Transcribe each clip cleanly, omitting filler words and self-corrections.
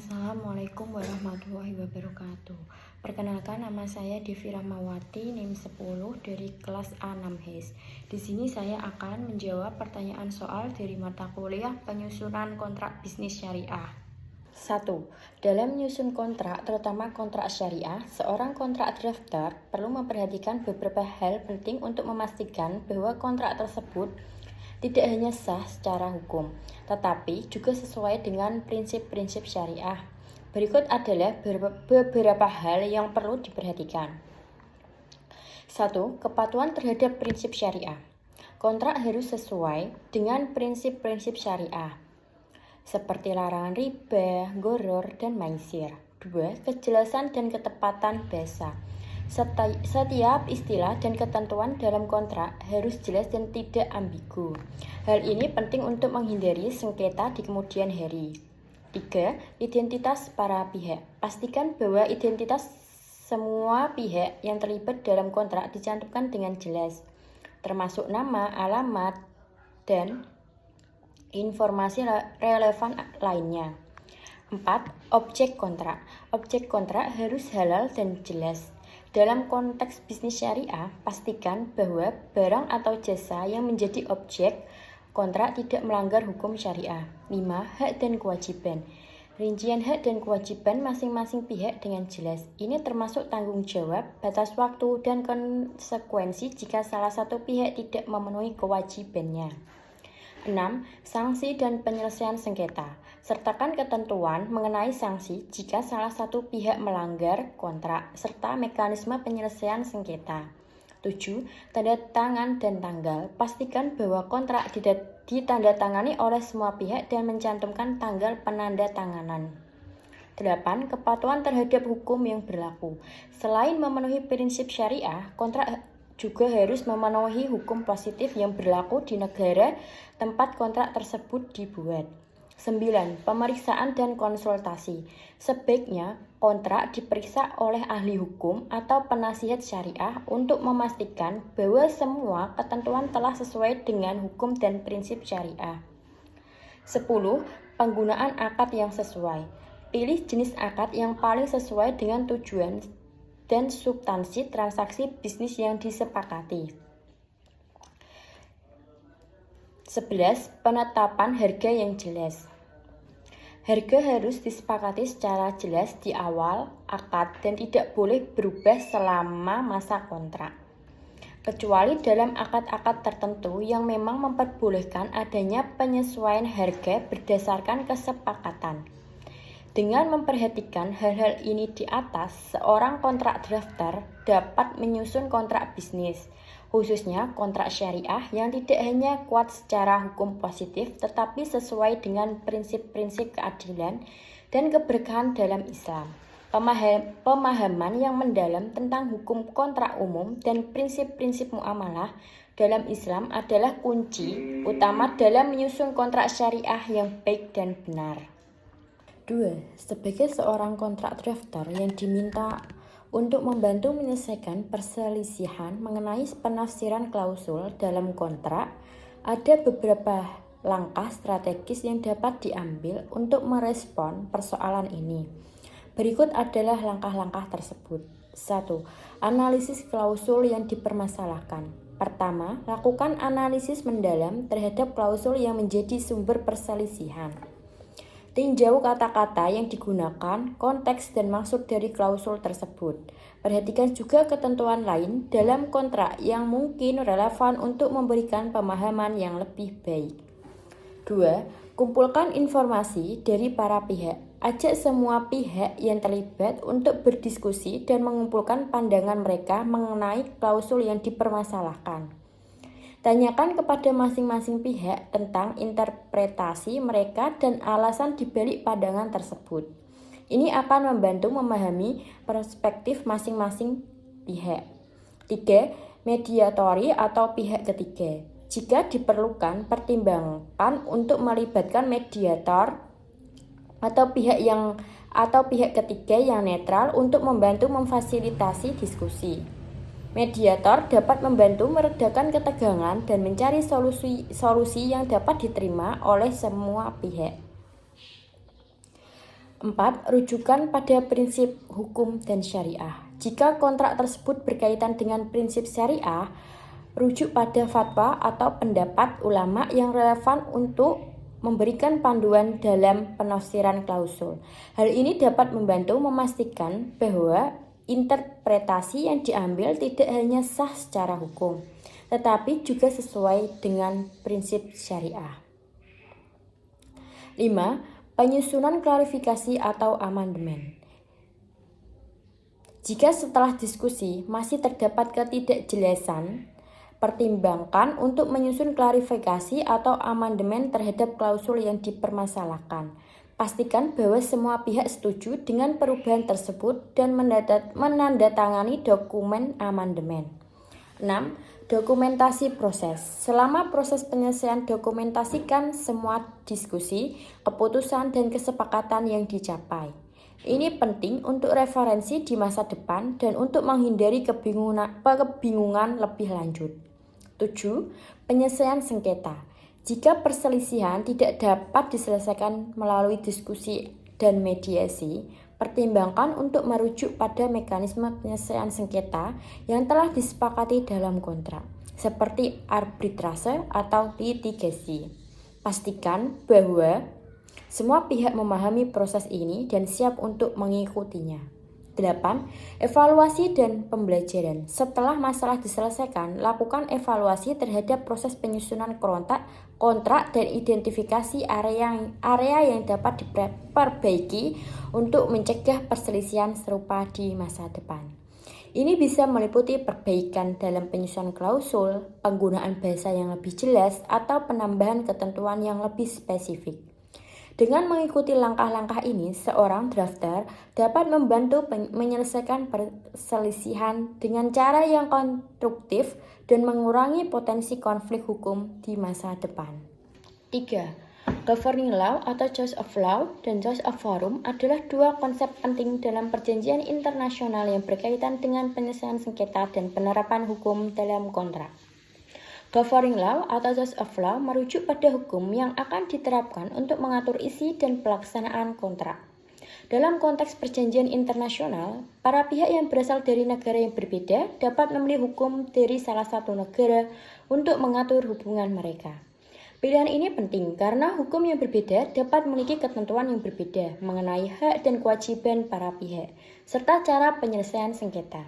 Assalamualaikum warahmatullahi wabarakatuh. Perkenalkan, nama saya Devi Rahmawati, NIM 10 dari kelas A6HIS. Di sini saya akan menjawab pertanyaan soal dari mata kuliah penyusunan kontrak bisnis syariah. 1. Dalam menyusun kontrak, terutama kontrak syariah, seorang kontrak drafter perlu memperhatikan beberapa hal penting untuk memastikan bahwa kontrak tersebut tidak hanya sah secara hukum, tetapi juga sesuai dengan prinsip-prinsip syariah. Berikut adalah beberapa hal yang perlu diperhatikan. 1. Kepatuhan terhadap prinsip syariah. Kontrak harus sesuai dengan prinsip-prinsip syariah, seperti larangan riba, gharar, dan maisir. 2. Kejelasan dan ketepatan bahasa. Setiap istilah dan ketentuan dalam kontrak harus jelas dan tidak ambigu. Hal ini penting untuk menghindari sengketa di kemudian hari. 3. Identitas para pihak. Pastikan bahwa identitas semua pihak yang terlibat dalam kontrak dicantumkan dengan jelas, termasuk nama, alamat, dan informasi relevan lainnya. 4. Objek kontrak. Objek kontrak harus halal dan jelas. Dalam konteks bisnis syariah, pastikan bahwa barang atau jasa yang menjadi objek kontrak tidak melanggar hukum syariah. 5. Hak dan kewajiban. Rincian hak dan kewajiban masing-masing pihak dengan jelas. Ini termasuk tanggung jawab, batas waktu, dan konsekuensi jika salah satu pihak tidak memenuhi kewajibannya. 6. Sanksi dan penyelesaian sengketa. Sertakan ketentuan mengenai sanksi jika salah satu pihak melanggar kontrak, serta mekanisme penyelesaian sengketa. 7. Tanda tangan dan tanggal. Pastikan bahwa kontrak ditandatangani oleh semua pihak dan mencantumkan tanggal penandatanganan. 8. Kepatuhan terhadap hukum yang berlaku. Selain memenuhi prinsip syariah, kontrak juga harus memenuhi hukum positif yang berlaku di negara tempat kontrak tersebut dibuat. 9. Pemeriksaan dan konsultasi. Sebaiknya kontrak diperiksa oleh ahli hukum atau penasihat syariah untuk memastikan bahwa semua ketentuan telah sesuai dengan hukum dan prinsip syariah. 10. Penggunaan akad yang sesuai. Pilih jenis akad yang paling sesuai dengan tujuan dan substansi transaksi bisnis yang disepakati. 11. Penetapan harga yang jelas. Harga harus disepakati secara jelas di awal akad dan tidak boleh berubah selama masa kontrak, kecuali dalam akad-akad tertentu yang memang memperbolehkan adanya penyesuaian harga berdasarkan kesepakatan. Dengan memperhatikan hal-hal ini di atas, seorang kontrak drafter dapat menyusun kontrak bisnis, khususnya kontrak syariah yang tidak hanya kuat secara hukum positif, tetapi sesuai dengan prinsip-prinsip keadilan dan keberkahan dalam Islam. Pemahaman yang mendalam tentang hukum kontrak umum dan prinsip-prinsip muamalah dalam Islam adalah kunci utama dalam menyusun kontrak syariah yang baik dan benar. 2. Sebagai seorang kontrak drafter yang diminta untuk membantu menyelesaikan perselisihan mengenai penafsiran klausul dalam kontrak, ada beberapa langkah strategis yang dapat diambil untuk merespon persoalan ini. Berikut adalah langkah-langkah tersebut. 1. Analisis klausul yang dipermasalahkan. Pertama, lakukan analisis mendalam terhadap klausul yang menjadi sumber perselisihan. Tinjau kata-kata yang digunakan, konteks dan maksud dari klausul tersebut. Perhatikan juga ketentuan lain dalam kontrak yang mungkin relevan untuk memberikan pemahaman yang lebih baik. 2. Kumpulkan informasi dari para pihak. Ajak semua pihak yang terlibat untuk berdiskusi dan mengumpulkan pandangan mereka mengenai klausul yang dipermasalahkan. Tanyakan kepada masing-masing pihak tentang interpretasi mereka dan alasan dibalik pandangan tersebut. Ini akan membantu memahami perspektif masing-masing pihak. 3. Mediatori atau pihak ketiga. Jika diperlukan, pertimbangkan untuk melibatkan mediator atau pihak ketiga yang netral untuk membantu memfasilitasi diskusi. Mediator dapat membantu meredakan ketegangan dan mencari solusi yang dapat diterima oleh semua pihak. 4. Rujukan pada prinsip hukum dan syariah. Jika kontrak tersebut berkaitan dengan prinsip syariah, rujuk pada fatwa atau pendapat ulama yang relevan untuk memberikan panduan dalam penafsiran klausul. Hal ini dapat membantu memastikan bahwa interpretasi yang diambil tidak hanya sah secara hukum, tetapi juga sesuai dengan prinsip syariah. 5. Penyusunan klarifikasi atau amandemen. Jika setelah diskusi masih terdapat ketidakjelasan, pertimbangkan untuk menyusun klarifikasi atau amandemen terhadap klausul yang dipermasalahkan. Pastikan bahwa semua pihak setuju dengan perubahan tersebut dan menandatangani dokumen amandemen. 6. Dokumentasi proses. Selama proses penyelesaian, dokumentasikan semua diskusi, keputusan, dan kesepakatan yang dicapai. Ini penting untuk referensi di masa depan dan untuk menghindari kebingungan lebih lanjut. 7. Penyelesaian sengketa. Jika perselisihan tidak dapat diselesaikan melalui diskusi dan mediasi, pertimbangkan untuk merujuk pada mekanisme penyelesaian sengketa yang telah disepakati dalam kontrak, seperti arbitrase atau litigasi. Pastikan bahwa semua pihak memahami proses ini dan siap untuk mengikutinya. 8. Evaluasi dan pembelajaran. Setelah masalah diselesaikan, lakukan evaluasi terhadap proses penyusunan kontrak dan identifikasi area yang dapat diperbaiki untuk mencegah perselisihan serupa di masa depan. Ini bisa meliputi perbaikan dalam penyusunan klausul, penggunaan bahasa yang lebih jelas, atau penambahan ketentuan yang lebih spesifik. Dengan mengikuti langkah-langkah ini, seorang drafter dapat membantu menyelesaikan perselisihan dengan cara yang konstruktif dan mengurangi potensi konflik hukum di masa depan. 3. Governing law atau choice of law dan choice of forum adalah dua konsep penting dalam perjanjian internasional yang berkaitan dengan penyelesaian sengketa dan penerapan hukum dalam kontrak. Governing law atau choice of law merujuk pada hukum yang akan diterapkan untuk mengatur isi dan pelaksanaan kontrak. Dalam konteks perjanjian internasional, para pihak yang berasal dari negara yang berbeda dapat memilih hukum dari salah satu negara untuk mengatur hubungan mereka. Pilihan ini penting karena hukum yang berbeda dapat memiliki ketentuan yang berbeda mengenai hak dan kewajiban para pihak, serta cara penyelesaian sengketa.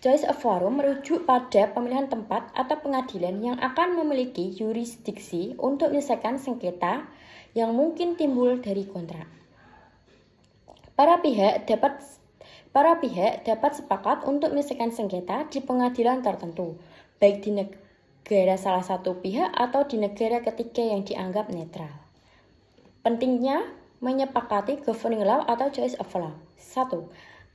Choice of forum merujuk pada pemilihan tempat atau pengadilan yang akan memiliki yurisdiksi untuk menyelesaikan sengketa yang mungkin timbul dari kontrak. Para pihak dapat sepakat untuk menyelesaikan sengketa di pengadilan tertentu, baik di negara salah satu pihak atau di negara ketiga yang dianggap netral. Pentingnya menyepakati governing law atau choice of law. 1.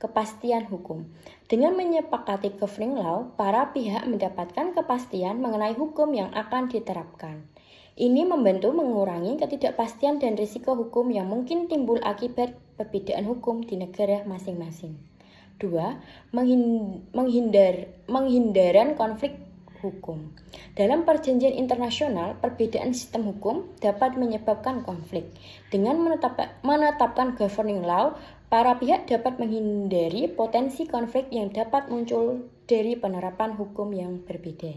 Kepastian hukum. Dengan menyepakati governing law, para pihak mendapatkan kepastian mengenai hukum yang akan diterapkan. Ini membantu mengurangi ketidakpastian dan risiko hukum yang mungkin timbul akibat perbedaan hukum di negara masing-masing. 2. Menghindaran konflik hukum. Dalam perjanjian internasional, perbedaan sistem hukum dapat menyebabkan konflik. Dengan menetapkan governing law, para pihak dapat menghindari potensi konflik yang dapat muncul dari penerapan hukum yang berbeda.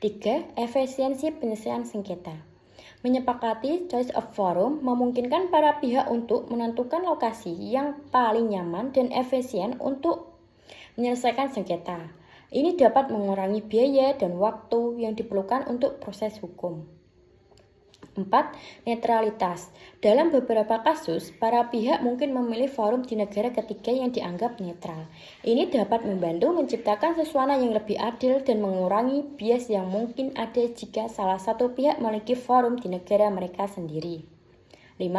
3. Efisiensi penyelesaian sengketa. Menyepakati choice of forum memungkinkan para pihak untuk menentukan lokasi yang paling nyaman dan efisien untuk menyelesaikan sengketa. Ini dapat mengurangi biaya dan waktu yang diperlukan untuk proses hukum. 4. Netralitas. Dalam beberapa kasus, para pihak mungkin memilih forum di negara ketiga yang dianggap netral. Ini dapat membantu menciptakan suasana yang lebih adil dan mengurangi bias yang mungkin ada jika salah satu pihak memiliki forum di negara mereka sendiri. 5.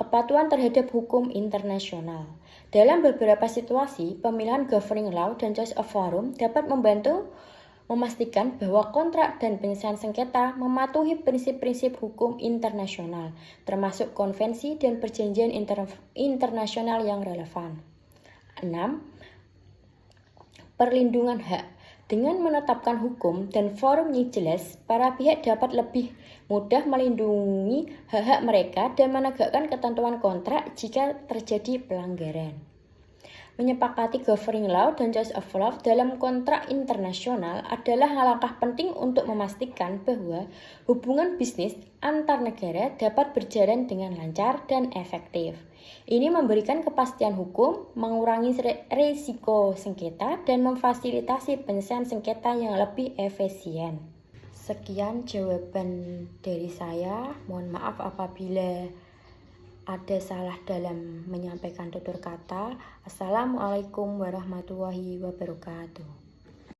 Kepatuhan terhadap hukum internasional. Dalam beberapa situasi, pemilihan governing law dan choice of forum dapat membantu memastikan bahwa kontrak dan penyelesaian sengketa mematuhi prinsip-prinsip hukum internasional, termasuk konvensi dan perjanjian internasional yang relevan. 6. Perlindungan hak. Dengan menetapkan hukum dan forumnya jelas, para pihak dapat lebih mudah melindungi hak-hak mereka dan menegakkan ketentuan kontrak jika terjadi pelanggaran. Menyepakati governing law dan choice of law dalam kontrak internasional adalah langkah penting untuk memastikan bahwa hubungan bisnis antar negara dapat berjalan dengan lancar dan efektif. Ini memberikan kepastian hukum, mengurangi risiko sengketa, dan memfasilitasi penyelesaian sengketa yang lebih efisien. Sekian jawaban dari saya. Mohon maaf apabila ada salah dalam menyampaikan tutur kata. Assalamualaikum warahmatullahi wabarakatuh.